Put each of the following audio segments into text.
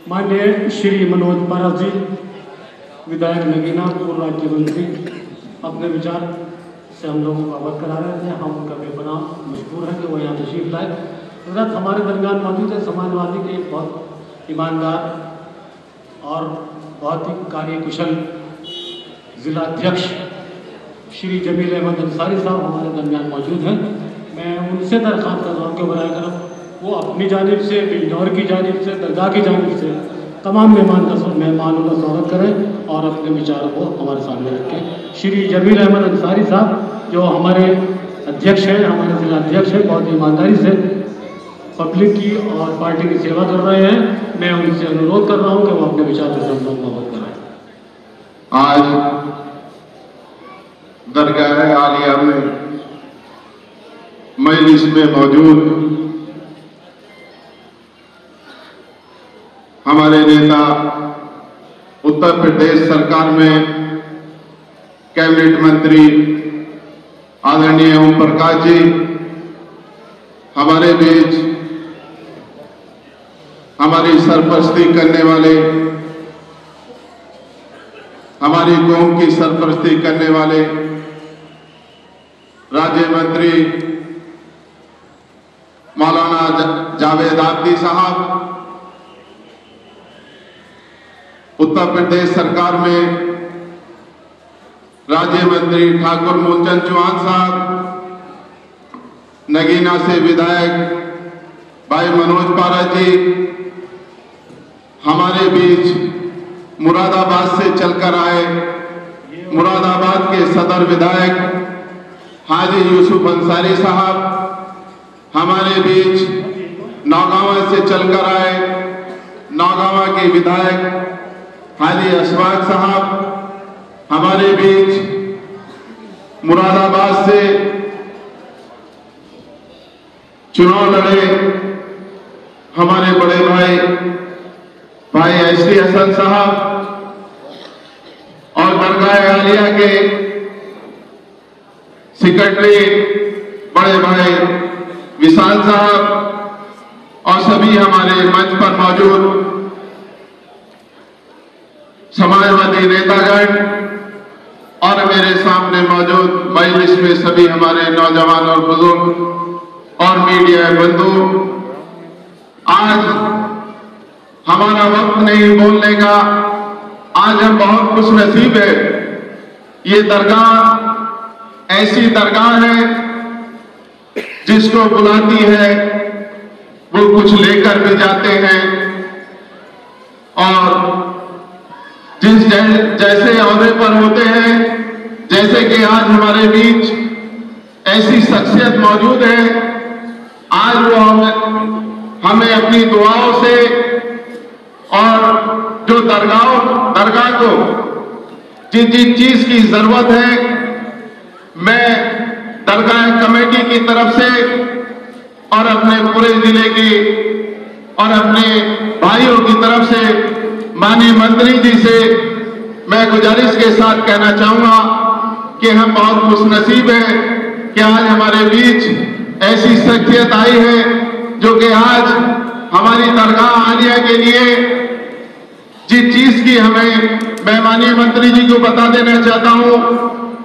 माननीय श्री मनोज पारस जी, विधायक नगीना, पूर्व राज्य मंत्री, अपने विचार से हम लोगों को अवगत करा रहे थे। हम उनका बेपनाह मजबूर है कि वो यहाँ तशरीफ लाए। हजरत हमारे दरमियान मौजूद है समाजवादी के एक बहुत ईमानदार और बहुत ही कार्यकुशल जिला अध्यक्ष श्री जमील अहमद अंसारी साहब हमारे दरमियान मौजूद हैं। मैं उनसे दरख्वास्त कर रहा हूँ कि बराए करम वो अपनी जानिब से, बिजनौर की जानिब से, दरगाह की जानिब से तमाम मेहमानों का स्वागत करें और अपने विचारों को हमारे सामने रखें। श्री जमील अहमद अंसारी साहब जो हमारे अध्यक्ष हैं, हमारे जिला अध्यक्ष हैं, बहुत ईमानदारी से पब्लिक की और पार्टी की सेवा कर रहे हैं। मैं उनसे अनुरोध कर रहा हूँ कि वो अपने विचारों से हम लोग अवगत कराएं। आज दरगाह आलिया में मजलिस में मौजूद हमारे नेता, उत्तर प्रदेश सरकार में कैबिनेट मंत्री आदरणीय ओम प्रकाश जी हमारे बीच हमारी सरपरस्ती करने वाले, हमारी कौम की सरपरस्ती करने वाले राज्य मंत्री मौलाना जावेद आबदी साहब, उत्तर प्रदेश सरकार में राज्य मंत्री ठाकुर मूलचंद चौहान साहब, नगीना से विधायक भाई मनोज पारस जी, हमारे बीच मुरादाबाद से चलकर आए मुरादाबाद के सदर विधायक हाजी यूसुफ अंसारी साहब, हमारे बीच नौगांव से चलकर आए नौगांव के विधायक हाजी अशफाक साहब, हमारे बीच मुरादाबाद से चुनाव लड़े हमारे बड़े भाई एसटी हसन साहब और दरगाह आलिया के सेक्रेटरी बड़े भाई विशाल साहब और सभी हमारे मंच पर मौजूद समाजवादी नेतागण और मेरे सामने मौजूद मजलिस में सभी हमारे नौजवान और बुजुर्ग और मीडिया बंधु, आज हमारा वक्त नहीं बोलने का। आज हम बहुत खुशनसीब है। ये दरगाह ऐसी दरगाह है जिसको बुलाती है वो कुछ लेकर भी जाते हैं और जैसे औहदे पर होते हैं, जैसे कि आज हमारे बीच ऐसी शख्सियत मौजूद है, आज वो हमें अपनी दुआओं से और जो दरगाह को जिन जिन चीज की जरूरत है, मैं दरगाह कमेटी की तरफ से और अपने पूरे जिले की और अपने भाइयों की तरफ से माननीय मंत्री जी से मैं गुजारिश के साथ कहना चाहूंगा कि हम बहुत खुशनसीब हैं कि आज हमारे बीच ऐसी शख्सियत आई है जो कि आज हमारी दरगाह आलिया के लिए जिस चीज की हमें, मैं माननीय मंत्री जी को बता देना चाहता हूं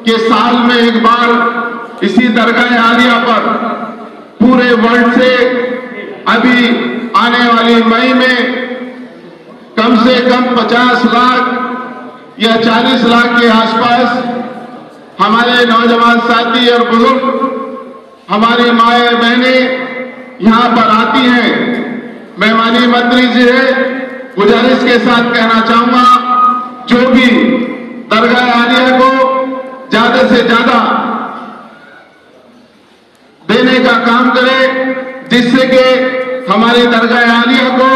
कि साल में एक बार इसी दरगाह आलिया पर पूरे वर्ल्ड से अभी आने वाली मई में कम से कम 50 लाख या 40 लाख के आसपास हमारे नौजवान साथी और बुजुर्ग, हमारी माएँ बहनें यहां पर आती हैं। मैं माननीय मंत्री जी से गुजारिश के साथ कहना चाहूंगा, जो भी दरगाह आलिया को ज्यादा से ज्यादा देने का काम करे, जिससे कि हमारी दरगाह आलिया को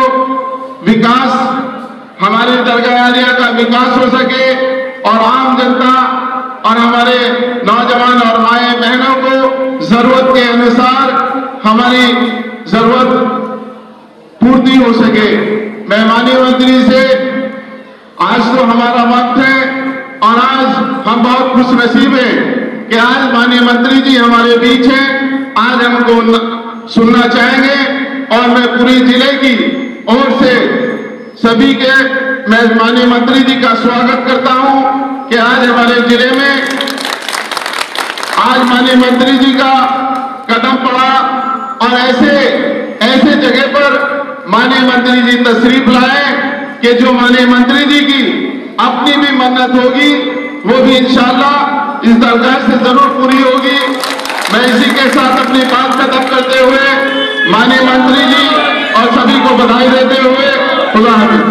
विकास, हमारे दरगाह आलिया का विकास हो सके और आम जनता और हमारे नौजवान और माएँ बहनों को जरूरत के अनुसार हमारी जरूरत पूर्ति हो सके। मैं माननीय मंत्री से, आज तो हमारा वक्त है और आज हम बहुत खुशनसीब हैं कि आज माननीय मंत्री जी हमारे बीच हैं। आज हमको सुनना चाहेंगे और मैं पूरी जिले की ओर से सभी के मैं माननीय मंत्री जी का स्वागत करता हूं कि आज हमारे जिले में आज माननीय मंत्री जी का कदम पड़ा और ऐसे जगह पर माननीय मंत्री जी तशरीफ लाए कि जो माननीय मंत्री जी की अपनी भी मन्नत होगी वो भी इंशाअल्लाह इस दरगाह से जरूर पूरी होगी। मैं इसी के साथ अपनी बात खत्म करते हुए माननीय मंत्री जी और सभी को बधाई देते हुए खुदा हाफिज।